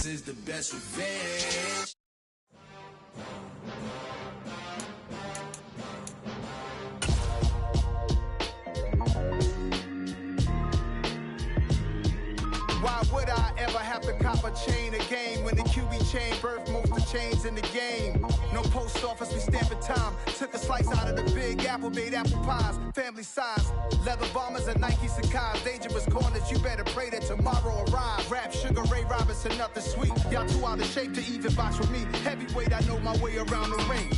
This is the best revenge. Why would I ever have to cop a chain again when the QB chain birthed most of the chains in the game? No post office, we stamping time. Took a slice out of the big apple, made apple pies, family size. Leather bombers and Nike Sacai's. Dangerous corners, you better pray that tomorrow arrives. Rap, Sugar Ray Robinson, nothing sweet. Y'all too out of shape to even box with me. Heavyweight, I know my way around the ring.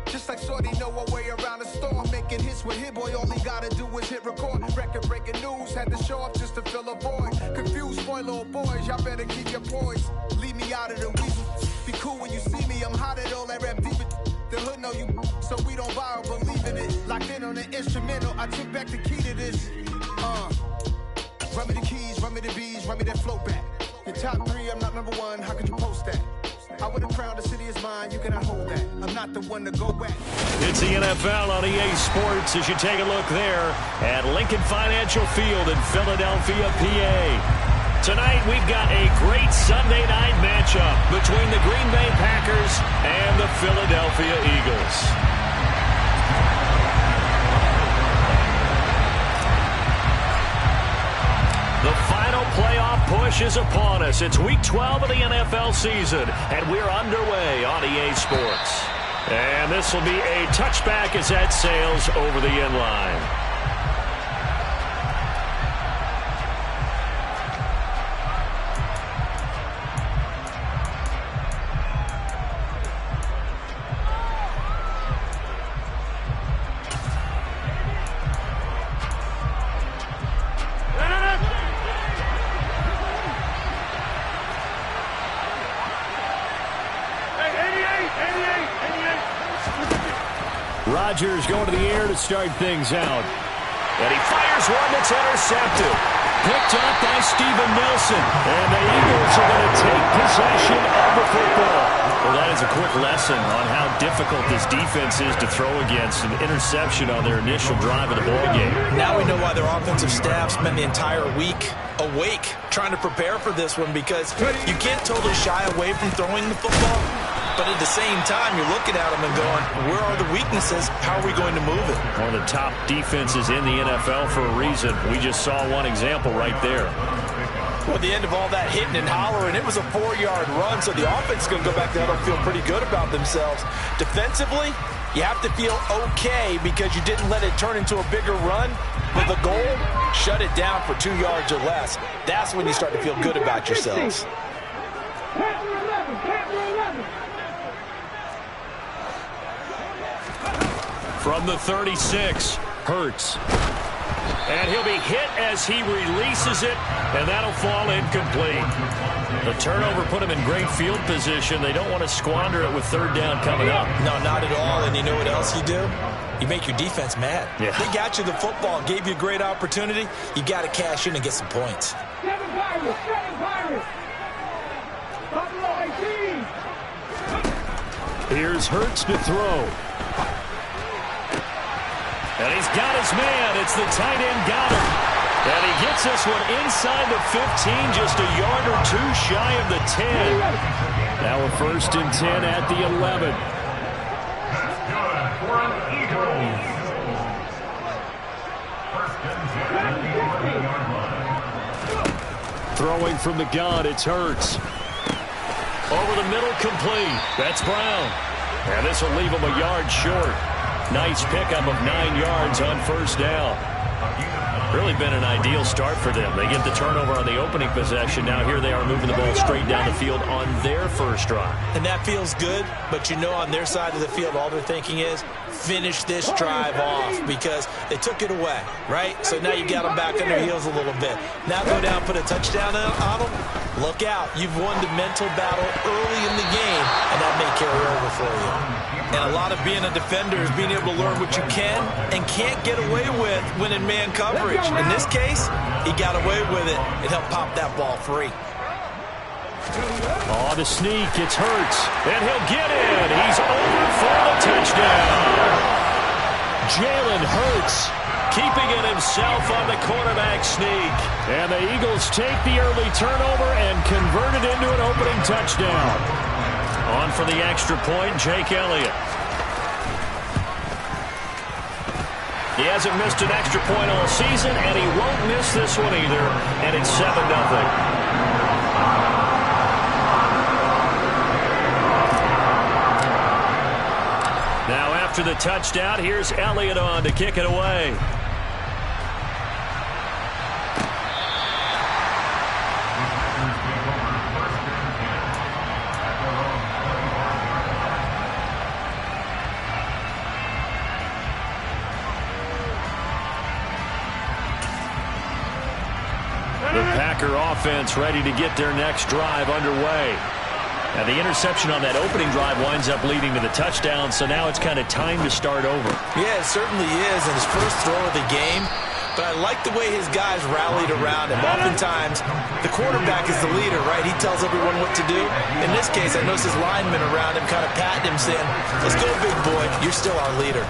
Just like Shorty know her way around the storm. Making hits with Hit Boy, all he gotta do is hit record. Record breaking news, had to show up just to fill a void. Confused boy, little boys, y'all better keep your poise. Leave me out of the weasel. Be cool when you see me, I'm hot at all that rap deep. The hood know you, so we don't borrow, believe in it. Locked in on the instrumental, I took back the key to this. Run me the keys, run me the bees, run me that flow back. Your top three, I'm not number one, how could you post that? I would have crowned the city is mine, you cannot hold that. I'm not the one to go back. It's the NFL on EA Sports as you take a look there at Lincoln Financial Field in Philadelphia, PA. Tonight we've got a great Sunday night matchup between the Green Bay Packers and the Philadelphia Eagles. The final playoff push is upon us. It's Week 12 of the NFL season, and we're underway on EA Sports. And this will be a touchback as that sails over the end line. Rodgers going to the air to start things out. And he fires one that's intercepted. Picked up by Steven Nelson. And the Eagles are going to take possession of the football. Well, that is a quick lesson on how difficult this defense is to throw against. An interception on their initial drive of the ballgame. Now we know why their offensive staff spent the entire week awake trying to prepare for this one, because you can't totally shy away from throwing the football. But at the same time, you're looking at them and going, where are the weaknesses? How are we going to move it? One of the top defenses in the NFL for a reason. We just saw one example right there. Well, at the end of all that hitting and hollering, it was a 4-yard run, so the offense is going to go back there and feel pretty good about themselves. Defensively, you have to feel okay because you didn't let it turn into a bigger run. But the goal, shut it down for 2 yards or less. That's when you start to feel good about yourselves. From the 36, Hurts. And he'll be hit as he releases it, and that'll fall incomplete. The turnover put him in great field position. They don't want to squander it with third down coming up. No, not at all. And you know what else you do? You make your defense mad. Yeah. They got you the football, gave you a great opportunity. You got to cash in and get some points. Here's Hurts to throw. And he's got his man. It's the tight end Goddard. And he gets this one inside the 15, just a yard or two shy of the 10. Now a 1st and 10 at the 11. Throwing from the gun, it's Hurts. Over the middle, complete. That's Brown. And this will leave him a yard short. Nice pickup of 9 yards on 1st down. Really been an ideal start for them. They get the turnover on the opening possession. Now here they are moving the ball straight down the field on their first drive. And that feels good, but you know on their side of the field, all they're thinking is finish this drive off because they took it away, right? So now you got them back on their heels a little bit. Now go down, put a touchdown on them. Look out. You've won the mental battle early in the game, and that may carry over for you. And a lot of being a defender is being able to learn what you can and can't get away with when in man coverage. In this case, he got away with it and helped pop that ball free. Oh, the sneak. It's Hurts. And he'll get it. He's over for the touchdown. Jalen Hurts keeping it himself on the quarterback sneak. And the Eagles take the early turnover and convert it into an opening touchdown. On for the extra point, Jake Elliott. He hasn't missed an extra point all season, and he won't miss this one either, and it's 7-0. Now after the touchdown, here's Elliott on to kick it away. The Packer offense ready to get their next drive underway. Now, the interception on that opening drive winds up leading to the touchdown, so now it's kind of time to start over. Yeah, it certainly is in his first throw of the game, but I like the way his guys rallied around him. Oftentimes, the quarterback is the leader, right? He tells everyone what to do. In this case, I noticed his linemen around him kind of patting him, saying, "Let's go, big boy. You're still our leader."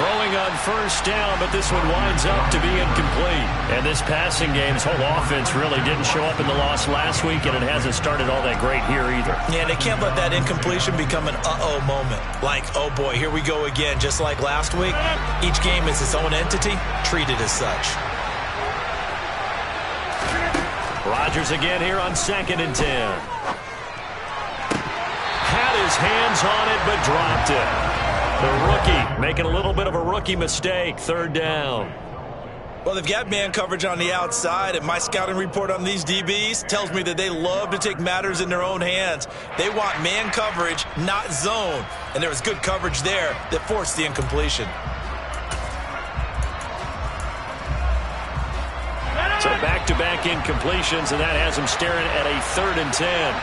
Throwing on first down, but this one winds up to be incomplete. And this passing game's whole offense really didn't show up in the loss last week, and it hasn't started all that great here either. Yeah, they can't let that incompletion become an uh-oh moment. Like, oh boy, here we go again, just like last week. Each game is its own entity, treated as such. Rodgers again here on 2nd and 10. Had his hands on it, but dropped it. The rookie making a little bit of a rookie mistake, 3rd down. Well, they've got man coverage on the outside, and my scouting report on these DBs tells me that they love to take matters in their own hands. They want man coverage, not zone. And there was good coverage there that forced the incompletion. So back-to-back incompletions, and that has him staring at a 3rd and 10.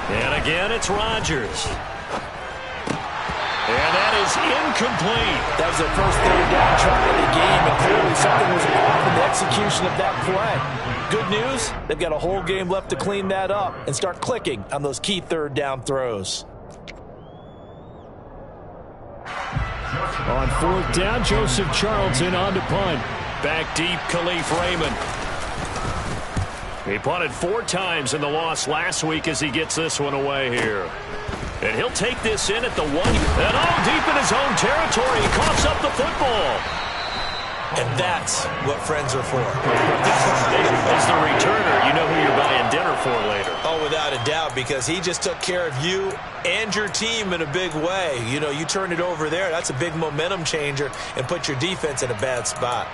And again, it's Rodgers. And that is incomplete. That was their first 3rd down try of the game, and clearly something was off in the execution of that play. Good news, they've got a whole game left to clean that up and start clicking on those key 3rd down throws. On 4th down, Joseph Charlton on to punt. Back deep, Khalif Raymond. He punted 4 times in the loss last week as he gets this one away here. And he'll take this in at the 1. And all deep in his own territory. He coughs up the football. And that's what friends are for. As the returner, you know who you're buying dinner for later. Oh, without a doubt, because he just took care of you and your team in a big way. You know, you turn it over there, that's a big momentum changer and put your defense in a bad spot.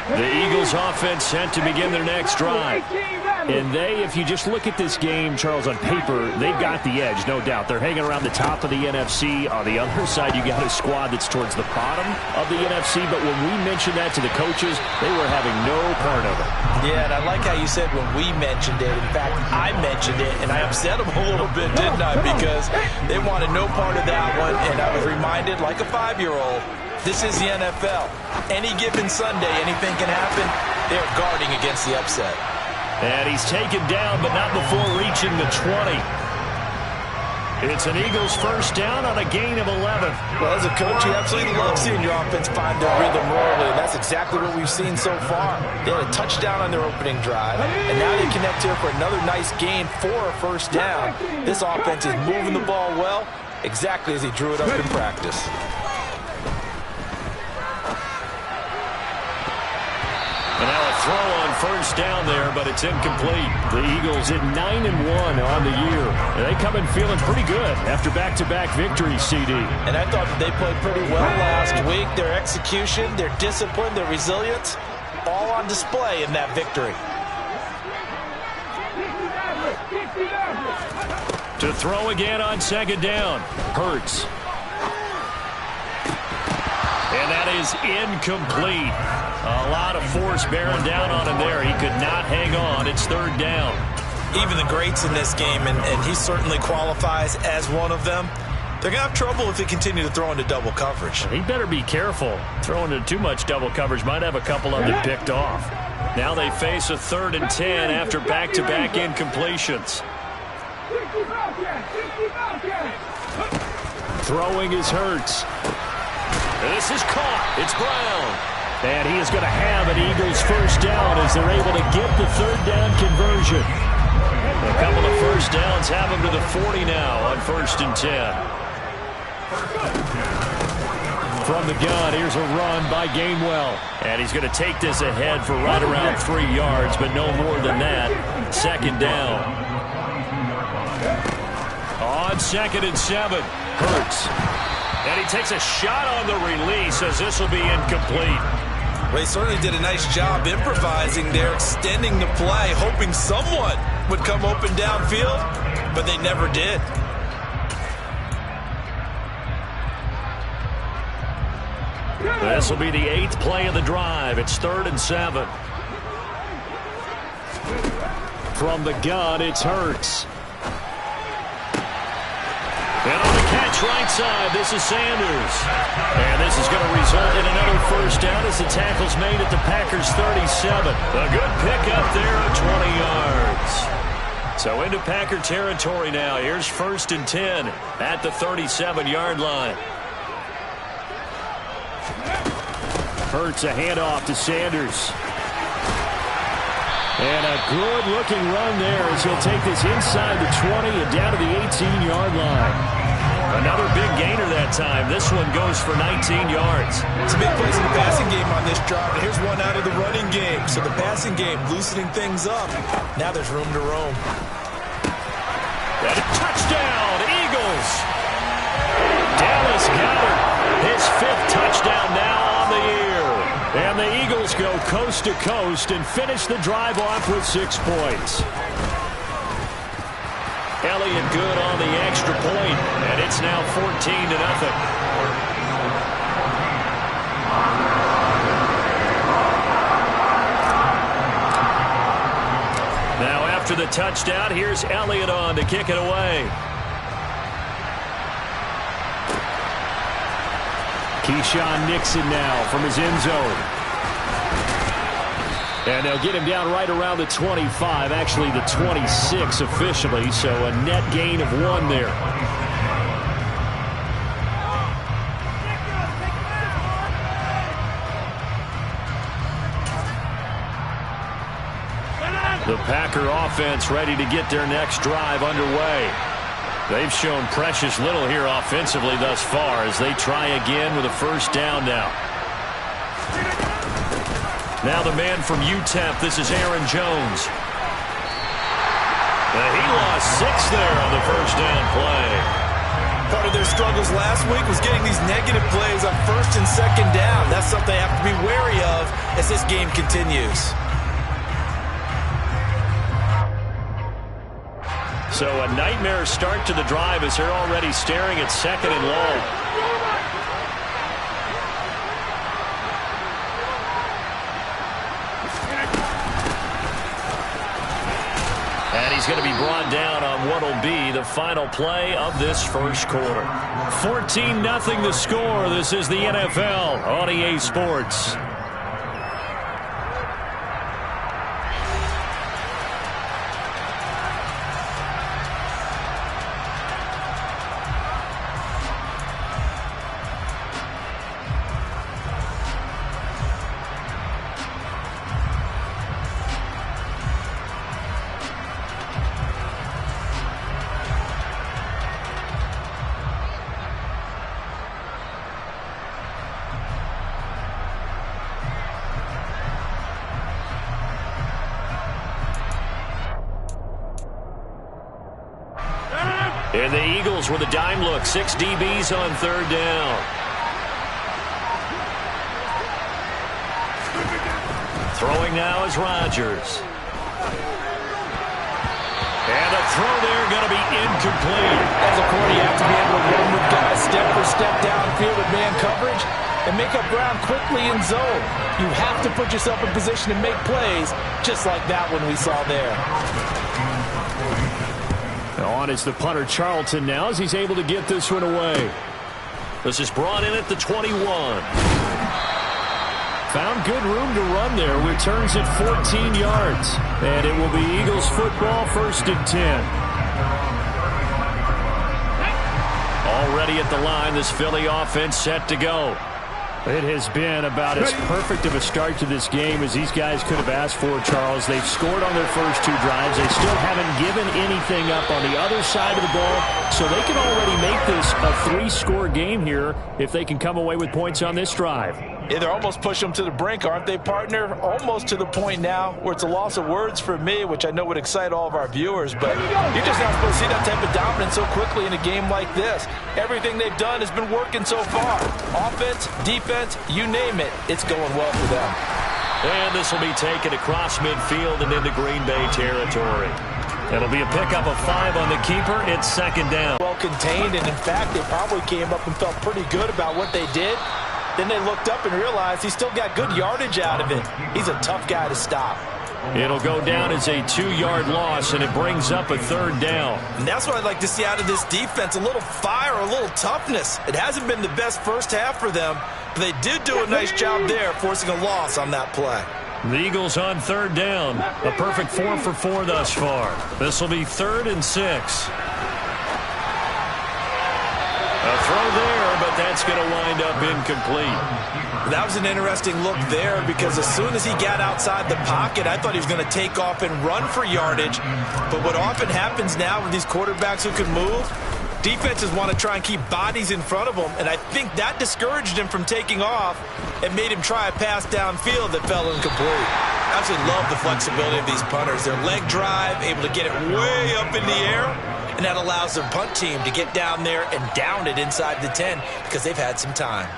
The Eagles offense set to begin their next drive. And if you just look at this game, Charles, on paper, they've got the edge, no doubt. They're hanging around the top of the NFC. On the other side, you got a squad that's towards the bottom of the NFC. But when we mentioned that to the coaches, they were having no part of it. Yeah, and I like how you said when we mentioned it. In fact, I mentioned it, and I upset them a little bit, didn't I? Because they wanted no part of that one, and I was reminded, like a 5-year-old, this is the NFL. Any given Sunday, anything can happen. They're guarding against the upset. And he's taken down, but not before reaching the 20. It's an Eagles first down on a gain of 11. Well, as a coach, you absolutely love seeing your offense find their rhythm early, and that's exactly what we've seen so far. They had a touchdown on their opening drive, and now they connect here for another nice gain for a first down. This offense is moving the ball well, exactly as he drew it up in practice. And now a throw on first down there, but it's incomplete. The Eagles at 9-1 on the year. And they come in feeling pretty good after back-to-back victories, CD. And I thought that they played pretty well last week. Their execution, their discipline, their resilience, all on display in that victory. To throw again on second down. Hurts. And that is incomplete. A lot of force bearing down on him there. He could not hang on. It's third down. Even the greats in this game, and he certainly qualifies as one of them, they're going to have trouble if they continue to throw into double coverage. He better be careful. Throwing into too much double coverage might have a couple of them picked off. Now they face a 3rd and 10 after back-to-back incompletions. Throwing is Hurts. This is caught. It's Brown. And he is going to have an Eagles first down as they're able to get the 3rd down conversion. A couple of first downs have them to the 40 now on 1st and 10. From the gun, here's a run by Gainwell. And he's going to take this ahead for right around 3 yards, but no more than that. 2nd down. On 2nd and 7, Hurts. And he takes a shot on the release as this will be incomplete. Well, he certainly did a nice job improvising there, extending the play, hoping someone would come open downfield, but they never did. This will be the 8th play of the drive. It's 3rd and 7. From the gun, it's Hurts. And on the catch right side, this is Sanders. And this is going to result in another first down as the tackle's made at the Packers' 37. A good pickup there of 20 yards. So into Packer territory now. Here's 1st and 10 at the 37-yard line. Hurts a handoff to Sanders. And a good-looking run there as he'll take this inside the 20 and down to the 18-yard line. Another big gainer that time. This one goes for 19 yards. It's a big place in the passing game on this drive. And here's one out of the running game. So the passing game loosening things up. Now there's room to roam. And a touchdown, Eagles. Dallas Goedert, his 5th touchdown now on the year. And the Eagles go coast to coast and finish the drive off with 6 points. Elliott good on the extra point, and it's now 14-0. Now after the touchdown, here's Elliott on to kick it away. Keyshawn Nixon now from his end zone. And they'll get him down right around the 25, actually the 26 officially, so a net gain of 1 there. The Packer offense ready to get their next drive underway. They've shown precious little here offensively thus far as they try again with a first down now. Now the man from UTEP, this is Aaron Jones. He lost 6 there on the first down play. Part of their struggles last week was getting these negative plays on 1st and 2nd down. That's something they have to be wary of as this game continues. So a nightmare start to the drive as they're already staring at 2nd and long. And he's going to be brought down on what will be the final play of this first quarter. 14-0 the score. This is the NFL on EA Sports. And the Eagles with a dime look. 6 DBs on 3rd down. Throwing now is Rodgers. And a throw there going to be incomplete. As a corner, you have to be able to run with guys step for step downfield with man coverage and make up ground quickly in zone. You have to put yourself in position to make plays just like that one we saw there. On is the punter Charlton now as he's able to get this one away. This is brought in at the 21. Found good room to run there. Returns it 14 yards. And it will be Eagles football, 1st and 10. Already at the line, this Philly offense set to go. It has been about as perfect of a start to this game as these guys could have asked for, Charles. They've scored on their first 2 drives. They still haven't given anything up on the other side of the ball, so they can already make this a 3-score game here if they can come away with points on this drive. Yeah, they're almost pushing them to the brink, aren't they, partner? Almost to the point now where it's a loss of words for me, which I know would excite all of our viewers, but you're just not supposed to see that type of dominance so quickly in a game like this. Everything they've done has been working so far. Offense, defense, you name it, it's going well for them. And this will be taken across midfield and into Green Bay territory. It'll be a pickup of 5 on the keeper. It's 2nd down. Well contained, and in fact, they probably came up and felt pretty good about what they did. Then they looked up and realized he still got good yardage out of it. He's a tough guy to stop. It'll go down as a 2-yard loss, and it brings up a 3rd down. And that's what I'd like to see out of this defense, a little fire, a little toughness. It hasn't been the best first half for them, but they did do a nice job there, forcing a loss on that play. The Eagles on 3rd down. A perfect 4 for 4 thus far. This will be 3rd and 6. A throw there, but that's going to wind up incomplete. That was an interesting look there because as soon as he got outside the pocket, I thought he was going to take off and run for yardage. But what often happens now with these quarterbacks who can move, defenses want to try and keep bodies in front of them, and I think that discouraged him from taking off and made him try a pass downfield that fell incomplete. I absolutely love the flexibility of these punters. Their leg drive, able to get it way up in the air, and that allows their punt team to get down there and down it inside the 10 because they've had some time.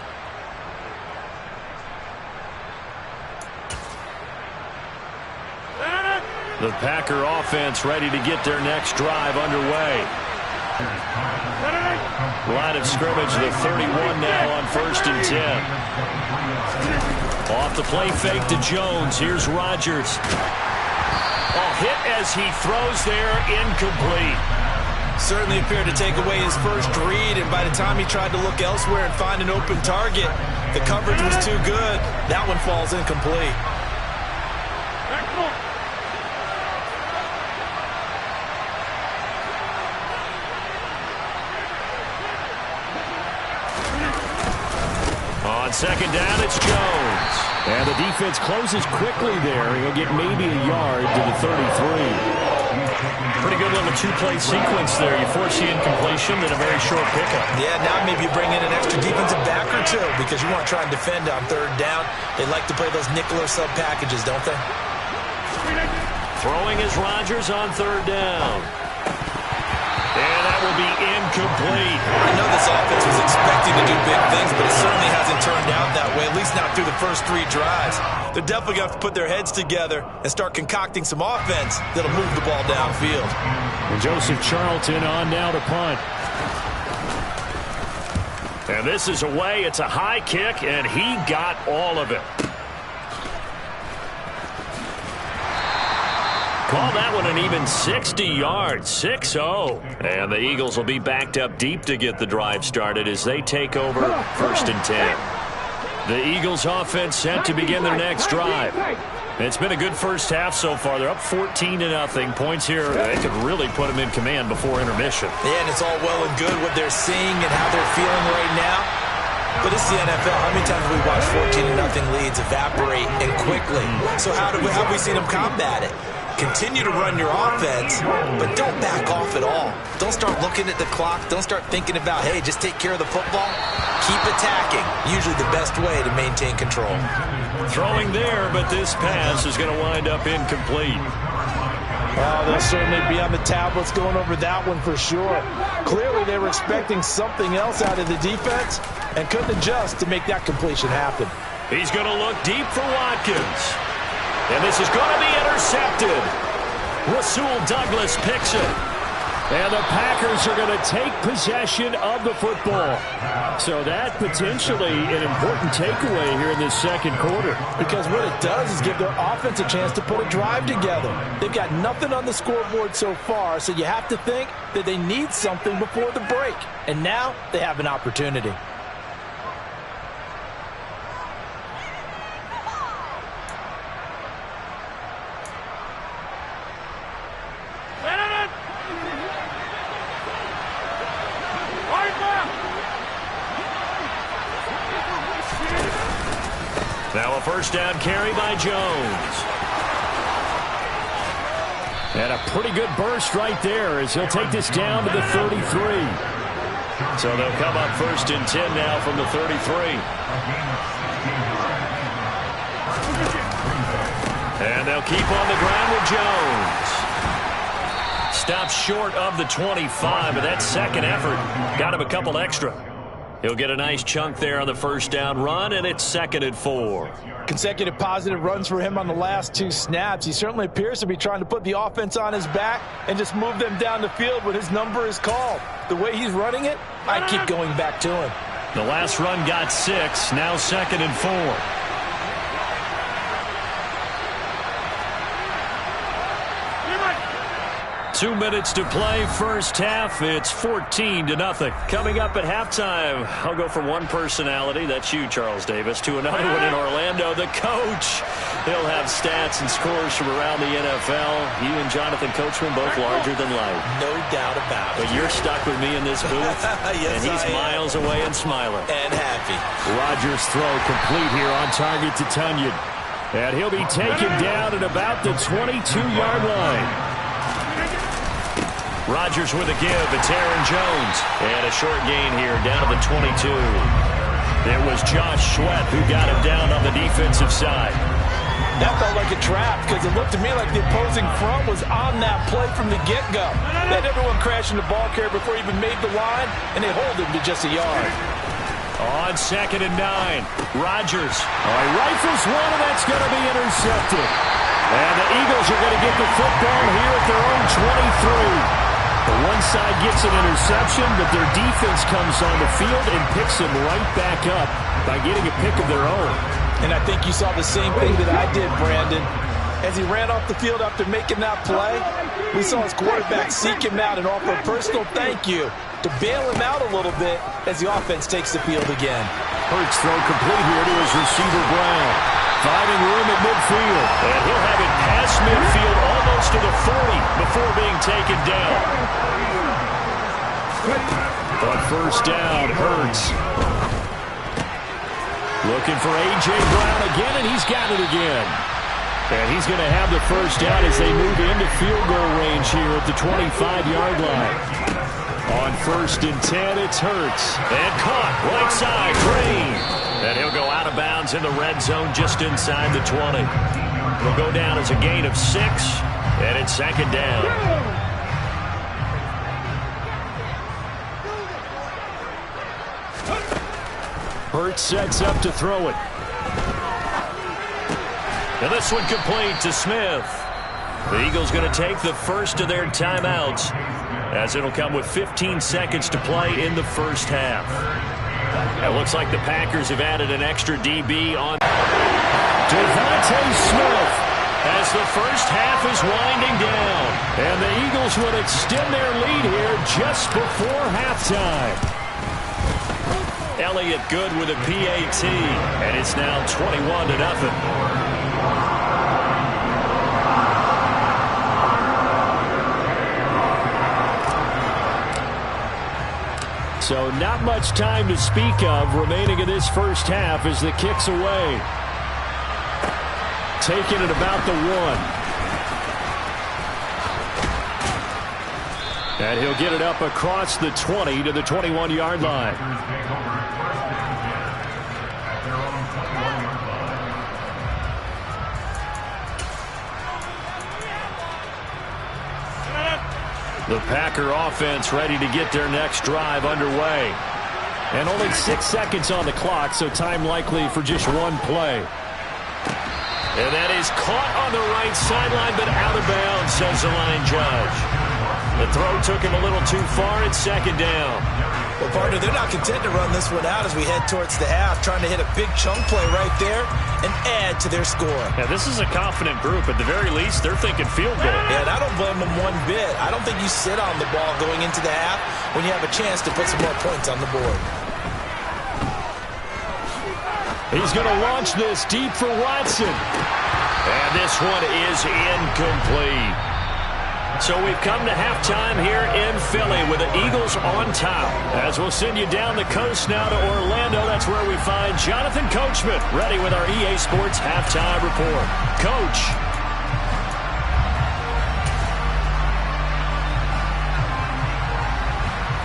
The Packer offense ready to get their next drive underway. Line of scrimmage, the 31 now on 1st and 10. Off the play fake to Jones. Here's Rodgers. A hit as he throws there, incomplete. Certainly appeared to take away his first read, and by the time he tried to look elsewhere and find an open target, the coverage was too good. That one falls incomplete. On 2nd down, it's Jones. And the defense closes quickly there. He'll get maybe a yard to the 33. Pretty good little 2-play sequence there. You force the incompletion, then a very short pickup. Yeah, now maybe you bring in an extra defensive back or 2 because you want to try and defend on 3rd down. They like to play those nickel or sub packages, don't they? Throwing is Rodgers on 3rd down. And that will be incomplete. I know this offense was expecting to do big things, but it certainly hasn't turned out that way, at least not through the first 3 drives. They're definitely going to have to put their heads together and start concocting some offense that'll move the ball downfield. And Joseph Charlton on now to punt. And this is away. It's a high kick, and he got all of it. Call that one an even 60 yards, 6-0. And the Eagles will be backed up deep to get the drive started as they take over 1st and 10. The Eagles offense set to begin their next drive. It's been a good first half so far. They're up 14-0. Points here, they could really put them in command before intermission. Yeah, and it's all well and good what they're seeing and how they're feeling right now. But it's the NFL. How many times have we watched 14-0 leads evaporate and quickly? So how have we seen them combat it? Continue to run your offense, but don't back off at all. Don't start looking at the clock. Don't start thinking about, hey, just take care of the football. Keep attacking. Usually the best way to maintain control. Throwing there, but this pass is going to wind up incomplete. Oh, they'll certainly be on the tablets going over that one for sure. Clearly they were expecting something else out of the defense and couldn't adjust to make that completion happen. He's going to look deep for Watkins. And this is going to be intercepted. Rasul Douglas picks it. And the Packers are going to take possession of the football. So that potentially an important takeaway here in this 2nd quarter. Because what it does is give their offense a chance to put a drive together. They've got nothing on the scoreboard so far, so you have to think that they need something before the break. And now they have an opportunity. Now a first down carry by Jones. And a pretty good burst right there as he'll take this down to the 33. So they'll come up 1st and 10 now from the 33. And they'll keep on the ground with Jones. Stops short of the 25, but that second effort got him a couple extra. He'll get a nice chunk there on the first down run, and it's 2nd and 4. Consecutive positive runs for him on the last 2 snaps. He certainly appears to be trying to put the offense on his back and just move them down the field when his number is called. The way he's running it, I keep going back to him. The last run got 6, now 2nd and 4. 2 minutes to play, first half. It's 14-0. Coming up at halftime, I'll go from one personality, that's you, Charles Davis, to another one in Orlando, the coach. He'll have stats and scores from around the NFL. You and Jonathan Coachman both larger than life. No doubt about it. But you're stuck with me in this booth, yes, and he's miles away and smiling. And happy. Rodgers' throw complete here on target to Tunyon. And he'll be taken down at about the 22-yard line. Rodgers with a give. It's Aaron Jones. And a short gain here down to the 22. It was Josh Sweat who got him down on the defensive side. That felt like a trap because it looked to me like the opposing front was on that play from the get-go. They had everyone crashing the ball carrier before he even made the line, and they hold him to just a yard. On 2nd and 9, Rodgers. He rifles one, and that's going to be intercepted. And the Eagles are going to get the football here at their own 23. The one side gets an interception, but their defense comes on the field and picks them right back up by getting a pick of their own. And I think you saw the same thing that I did, Brandon. As he ran off the field after making that play, we saw his quarterback seek him out and offer a personal thank you to bail him out a little bit as the offense takes the field again. Hurts throw complete here to his receiver, Brown. Finding room at midfield. And he'll have it past midfield almost to the 40 before being taken down. On first down, Hurts. Looking for A.J. Brown again, and he's got it again. And he's going to have the first down as they move into field goal range here at the 25-yard line. On 1st and 10, it's Hurts. And caught right side, Green. And he'll go out of bounds in the red zone just inside the 20. He'll go down as a gain of 6, and it's 2nd down. Hurts sets up to throw it. And this one complete to Smith. The Eagles going to take the first of their timeouts as it'll come with 15 seconds to play in the first half. It looks like the Packers have added an extra DB on Devontae Smith as the first half is winding down. And the Eagles will extend their lead here just before halftime. Elliott good with a PAT, and it's now 21-0. So not much time to speak of remaining in this first half as the kick's away. Taking it about the 1. And he'll get it up across the 20 to the 21-yard line. The Packer offense ready to get their next drive underway. And only 6 seconds on the clock, so time likely for just one play. And that is caught on the right sideline, but out of bounds, says the line judge. The throw took him a little too far. It's 2nd down. Well, partner, they're not content to run this one out as we head towards the half, trying to hit a big chunk play right there and add to their score. Yeah, this is a confident group. At the very least, they're thinking field goal. Yeah, and I don't blame them one bit. I don't think you sit on the ball going into the half when you have a chance to put some more points on the board. He's going to launch this deep for Watson. And this one is incomplete. So we've come to halftime here in Philly with the Eagles on top. As we'll send you down the coast now to Orlando, that's where we find Jonathan Coachman ready with our EA Sports halftime report. Coach.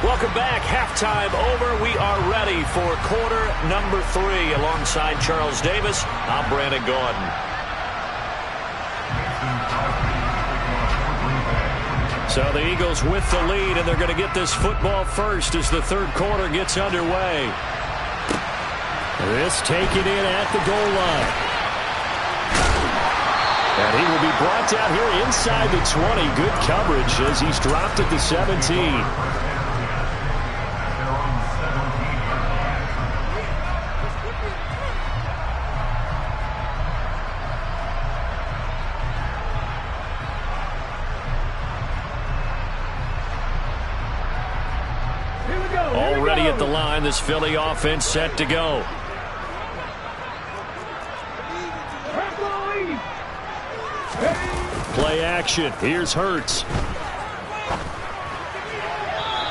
Welcome back. Halftime over. We are ready for quarter number 3. Alongside Charles Davis, I'm Brandon Gaudin. So the Eagles with the lead, and they're going to get this football first as the third quarter gets underway. This taken in at the goal line. And he will be brought down here inside the 20. Good coverage as he's dropped at the 17. Already at the line, this Philly offense set to go. Play action. Here's Hurts.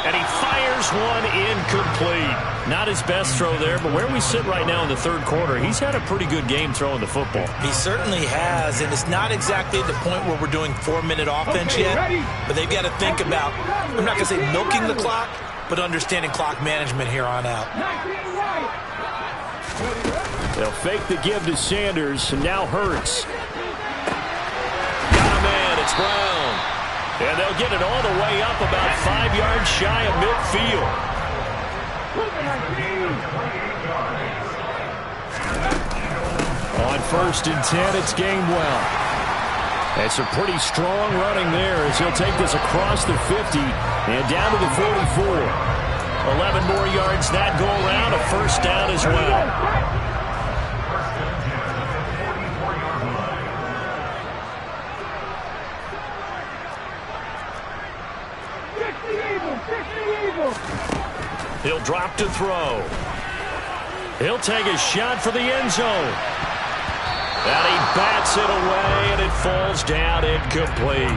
And he fires one incomplete. Not his best throw there, but where we sit right now in the third quarter, he's had a pretty good game throwing the football. He certainly has, and it's not exactly at the point where we're doing 4-minute offense yet, but they've got to think about, I'm not going to say milking the clock, but understanding clock management here on out. They'll fake the give to Sanders, and now Hurts. Got a man, it's Brown. And they'll get it all the way up about 5 yards shy of midfield. On 1st and 10, it's Gainwell. It's a pretty strong running there as he'll take this across the 50 and down to the 44. 11 more yards that go around, a first down as well. He'll drop to throw. He'll take a shot for the end zone. And he bats it away, and it falls down incomplete.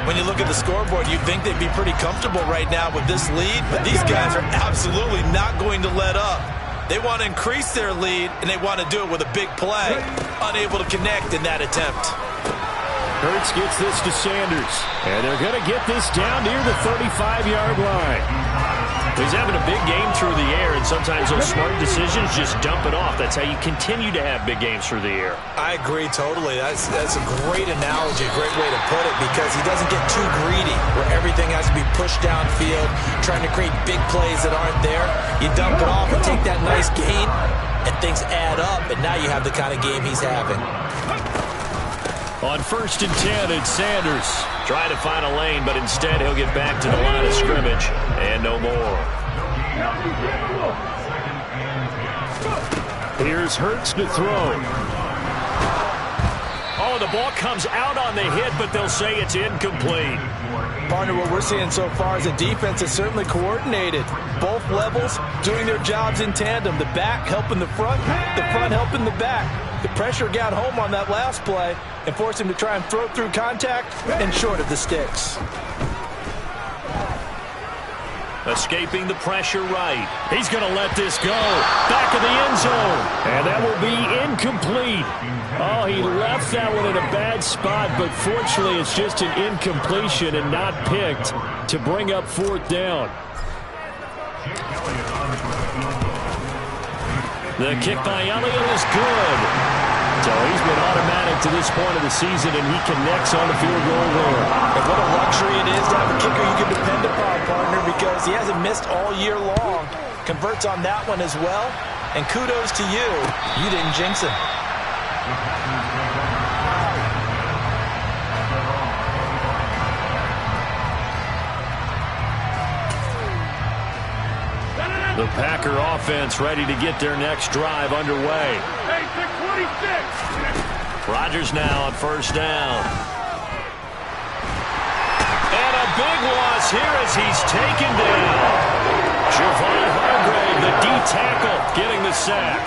When you look at the scoreboard, you'd think they'd be pretty comfortable right now with this lead, but these guys are absolutely not going to let up. They want to increase their lead, and they want to do it with a big play. Unable to connect in that attempt. Hurts gets this to Sanders, and they're going to get this down near the 35-yard line. He's having a big game through the air, and sometimes those smart decisions just dump it off. That's how you continue to have big games through the air. I agree totally. That's a great analogy, great way to put it, because he doesn't get too greedy where everything has to be pushed downfield, trying to create big plays that aren't there. You dump it off and take that nice gain, and things add up, and now you have the kind of game he's having. On 1st and 10, it's Sanders. Trying to find a lane, but instead he'll get back to the line of scrimmage. And no more. Here's Hurts to throw. Oh, the ball comes out on the hit, but they'll say it's incomplete. Partner, what we're seeing so far is a defense is certainly coordinated. Both levels doing their jobs in tandem. The back helping the front helping the back. The pressure got home on that last play and forced him to try and throw through contact and short of the sticks. Escaping the pressure right. He's going to let this go. Back of the end zone. And that will be incomplete. Oh, he left that one in a bad spot, but fortunately it's just an incompletion and not picked to bring up 4th down. The kick by Elliott is good. So he's been automatic to this point of the season, and he connects on the field goal there. And what a luxury it is to have a kicker you can depend upon, partner, because he hasn't missed all year long. Converts on that one as well. And kudos to you. You didn't jinx him. The Packer offense ready to get their next drive underway. Rodgers now on 1st down. And a big loss here as he's taken down. Javon Hargrave, the D tackle, getting the sack.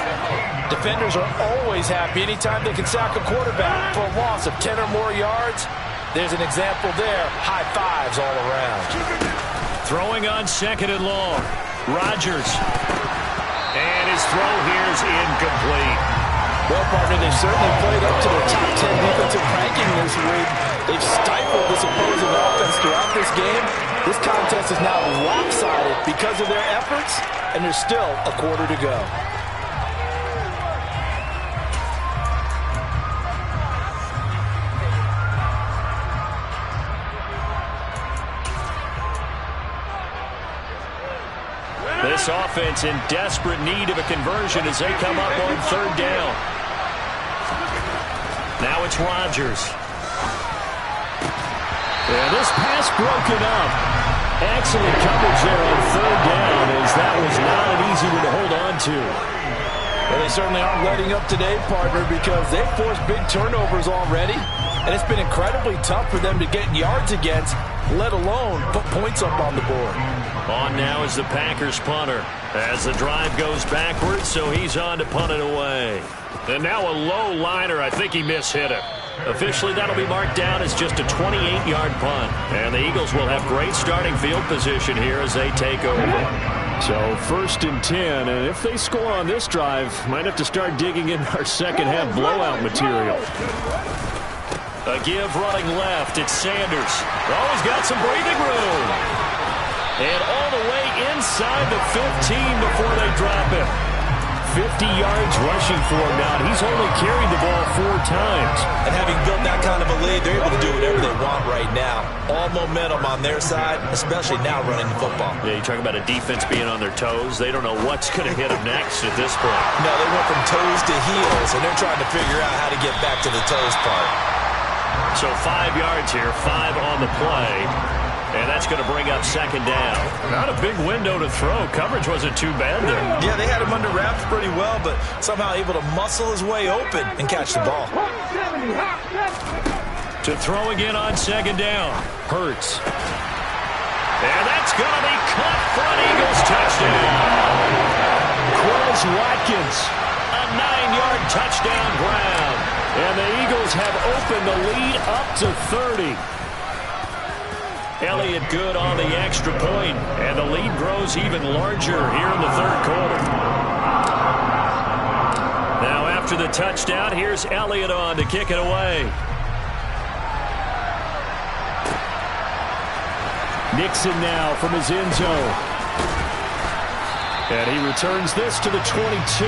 Defenders are always happy anytime they can sack a quarterback for a loss of 10 or more yards. There's an example there. High fives all around. Throwing on 2nd and long. Rodgers. And his throw here is incomplete. Well, partner, they've certainly played up to their top 10 defensive ranking this week. They've stifled this opposing offense throughout this game. This contest is now lopsided because of their efforts, and there's still a quarter to go. This offense in desperate need of a conversion as they come up on 3rd down. Now it's Rodgers. And this pass broken up. Excellent coverage there on 3rd down as that was not an easy one to hold on to. Well, they certainly aren't letting up today, partner, because they've forced big turnovers already. And it's been incredibly tough for them to get yards against, let alone put points up on the board. On now is the Packers punter as the drive goes backwards, so he's on to punt it away. And now a low liner. I think he mishit it. Officially, that'll be marked down as just a 28-yard punt. And the Eagles will have great starting field position here as they take over. So 1st and 10, and if they score on this drive, might have to start digging in our second-half blowout material. A give running left. It's Sanders. Oh, he's got some breathing room. And all the way inside the 15 before they drop him. 50 yards rushing for him now. He's only carried the ball 4 times. And having built that kind of a lead, they're able to do whatever they want right now. All momentum on their side, especially now running the football. Yeah, you talk about a defense being on their toes. They don't know what's going to hit them next at this point. No, they went from toes to heels, and they're trying to figure out how to get back to the toes part. So 5 yards here, 5 on the play. And that's going to bring up 2nd down. Not a big window to throw. Coverage wasn't too bad there. Yeah, they had him under wraps pretty well, but somehow able to muscle his way open and catch the ball. To throw again on 2nd down. Hurts. And that's going to be caught front. Eagles touchdown. Quez Watkins. A 9-yard touchdown ground. And the Eagles have opened the lead up to 30. Elliott good on the extra point, and the lead grows even larger here in the 3rd quarter. Now after the touchdown, here's Elliott on to kick it away. Nixon now from his end zone. And he returns this to the 22.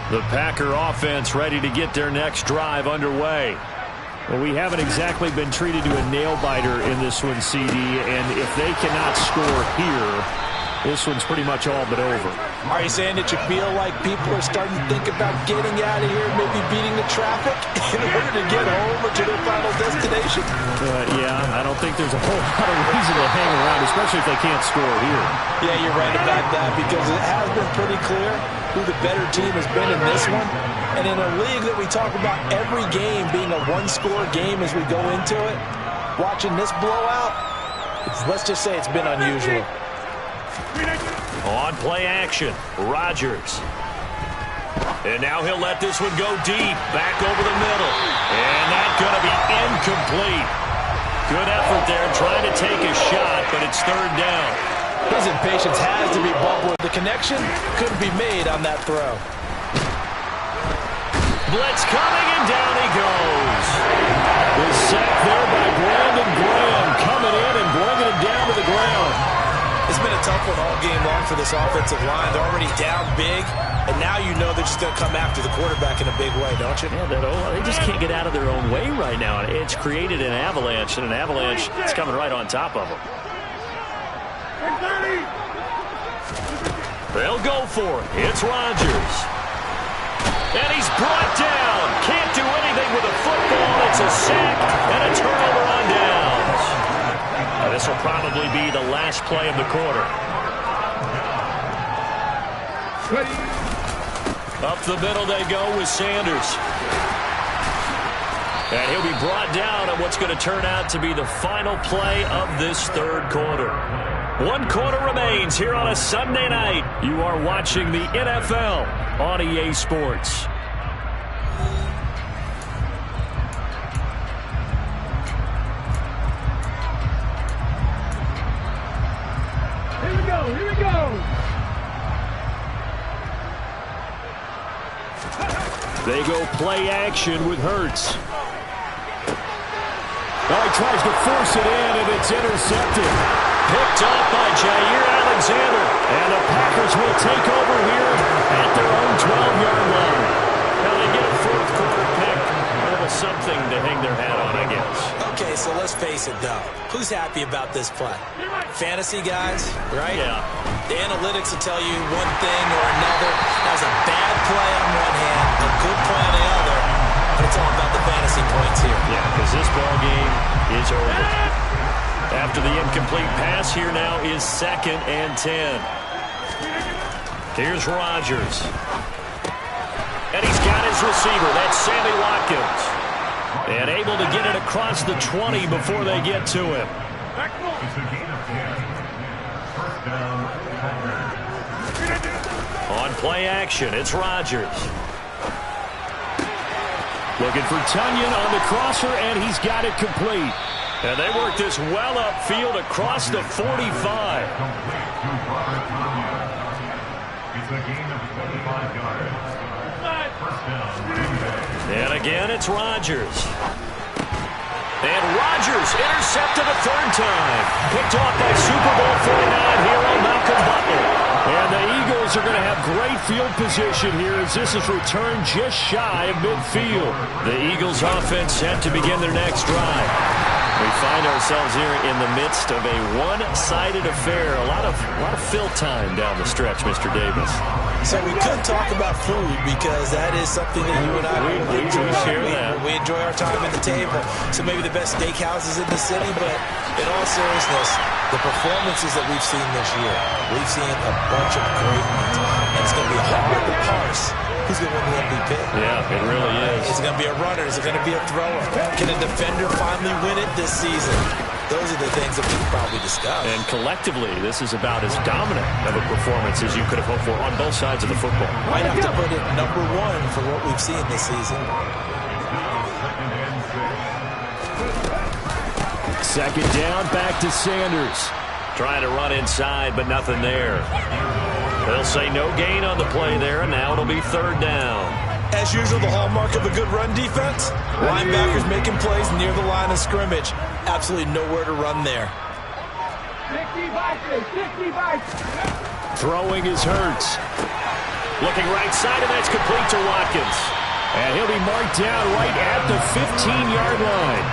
The Packer offense ready to get their next drive underway. Well, we haven't exactly been treated to a nail-biter in this one, CD, and if they cannot score here, this one's pretty much all but over. Are you saying that you feel like people are starting to think about getting out of here, maybe beating the traffic in order to get home or to their final destination? Yeah, I don't think there's a whole lot of reason to hang around, especially if they can't score here. Yeah, you're right about that, because it has been pretty clear who the better team has been in this one. And in a league that we talk about every game being a one-score game as we go into it, watching this blowout, let's just say it's been unusual. On play action, Rodgers. And now he'll let this one go deep, back over the middle. And that's going to be incomplete. Good effort there, trying to take a shot, but it's 3rd down. His impatience has to be bumped. The connection couldn't be made on that throw. Blitz coming, and down he goes. The sack there by Brandon Graham, coming in and bringing it down to the ground. It's been a tough one all game long for this offensive line. They're already down big, and now you know they're just going to come after the quarterback in a big way, don't you? Yeah, they just can't get out of their own way right now. It's created an avalanche, and an avalanche is coming right on top of them. They'll go for it. It's Rodgers. And he's brought down. Can't do anything with a football. It's a sack and a turnover on downs. This will probably be the last play of the quarter. Up the middle they go with Sanders. And he'll be brought down on what's going to turn out to be the final play of this third quarter. 1 quarter remains here on a Sunday night. You are watching the NFL on EA Sports. Here we go. They go play action with Hurts. Oh, he tries to force it in, and it's intercepted. Picked up by Jair Alexander. And the Packers will take over here at their own 12-yard line. Now they get a fourth quarter pick. A little something to hang their hat on, I guess. Okay, so let's face it, though. Who's happy about this play? Fantasy guys, right? Yeah. The analytics will tell you one thing or another. That was a bad play on one hand, a good play on the other. But it's all about the fantasy points here. Yeah, because this ball game is over. After the incomplete pass, here now is 2nd and 10. Here's Rodgers. And he's got his receiver. That's Sammy Watkins. And able to get it across the 20 before they get to him. On play action, it's Rodgers. Looking for Tunyon on the crosser, and he's got it complete. And they work this well upfield across the 45. And again, it's Rodgers. And Rodgers intercepted a third time. Picked off by Super Bowl 49 hero Malcolm Butler. And the Eagles are going to have great field position here as this is returned just shy of midfield. The Eagles offense set to begin their next drive. We find ourselves here in the midst of a one-sided affair. A lot of fill time down the stretch, Mr. Davis. So we could talk about food because that is something that you and I we share that. We enjoy our time at the table. So maybe the best steakhouses in the city, but in all seriousness, the performances that we've seen this year, we've seen a bunch of great ones. And it's going to be hard to parse who's going to win the MVP. Yeah, it really is. Is it going to be a runner? Is it going to be a thrower? Can a defender finally win it this season? Those are the things that we can probably discuss. And collectively, this is about as dominant of a performance as you could have hoped for on both sides of the football. Might have to put it #1 for what we've seen this season. 2nd down, back to Sanders. Trying to run inside, but nothing there. They'll say no gain on the play there, and now it'll be 3rd down. As usual, the hallmark of a good run defense, linebackers making plays near the line of scrimmage. Absolutely nowhere to run there. Throwing is Hurts. Looking right side, and that's complete to Watkins. And he'll be marked down right at the 15-yard line.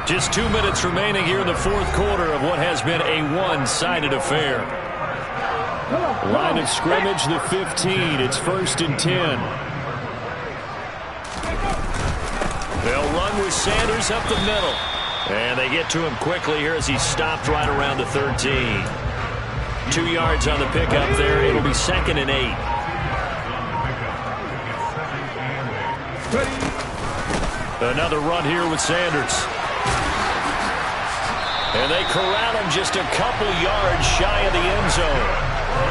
Just 2 minutes remaining here in the fourth quarter of what has been a one-sided affair. Line of scrimmage, the 15. It's 1st and 10. They'll run with Sanders up the middle. And they get to him quickly here as he stopped right around the 13. 2 yards on the pickup there. It'll be 2nd and 8. Another run here with Sanders. And they corral him just a couple yards shy of the end zone.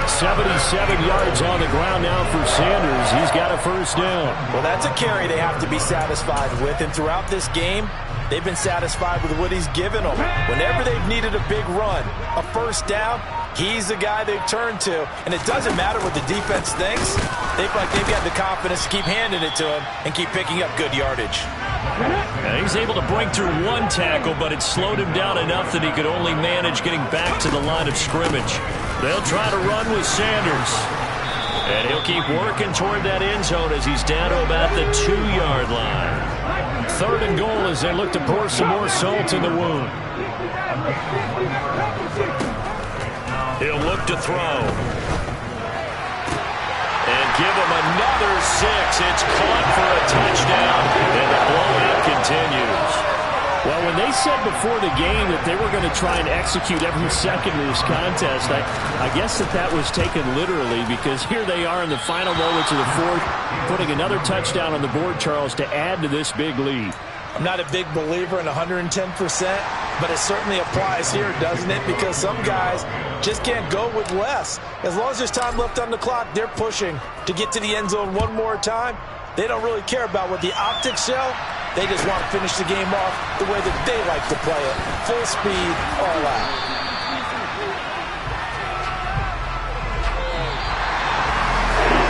77 yards on the ground now for Sanders. He's got a 1st down. Well, that's a carry they have to be satisfied with. And throughout this game, they've been satisfied with what he's given them. Whenever they've needed a big run, a 1st down, he's the guy they've turned to. And it doesn't matter what the defense thinks. They've got the confidence to keep handing it to him and keep picking up good yardage. And he's able to break through 1 tackle, but it slowed him down enough that he could only manage getting back to the line of scrimmage. They'll try to run with Sanders. And he'll keep working toward that end zone as he's down to about the 2-yard line. 3rd and goal as they look to pour some more salt in the wound. He'll look to throw. And give him another 6. It's caught for a touchdown. And the blowout continues. Well, when they said before the game that they were going to try and execute every second of this contest, I guess that was taken literally, because here they are in the final moments of the fourth, putting another touchdown on the board, Charles, to add to this big lead. I'm not a big believer in 110%, but it certainly applies here, doesn't it? Because some guys just can't go with less. As long as there's time left on the clock, they're pushing to get to the end zone one more time. They don't really care about what the optics show. They just want to finish the game off the way that they like to play it. Full speed, all out.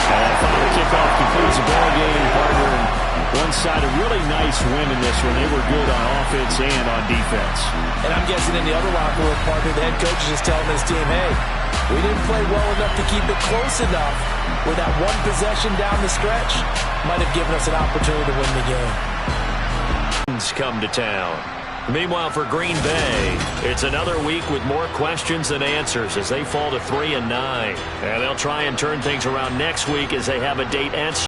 And that final kickoff concludes the ball game, partner. One side, a really nice win in this one. They were good on offense and on defense. And I'm guessing in the other locker room, partner, the head coach is just telling his team, hey, we didn't play well enough to keep it close enough where that one possession down the stretch might have given us an opportunity to win the game. Come to town. Meanwhile, for Green Bay, it's another week with more questions than answers as they fall to 3-9. And they'll try and turn things around next week as they have a date at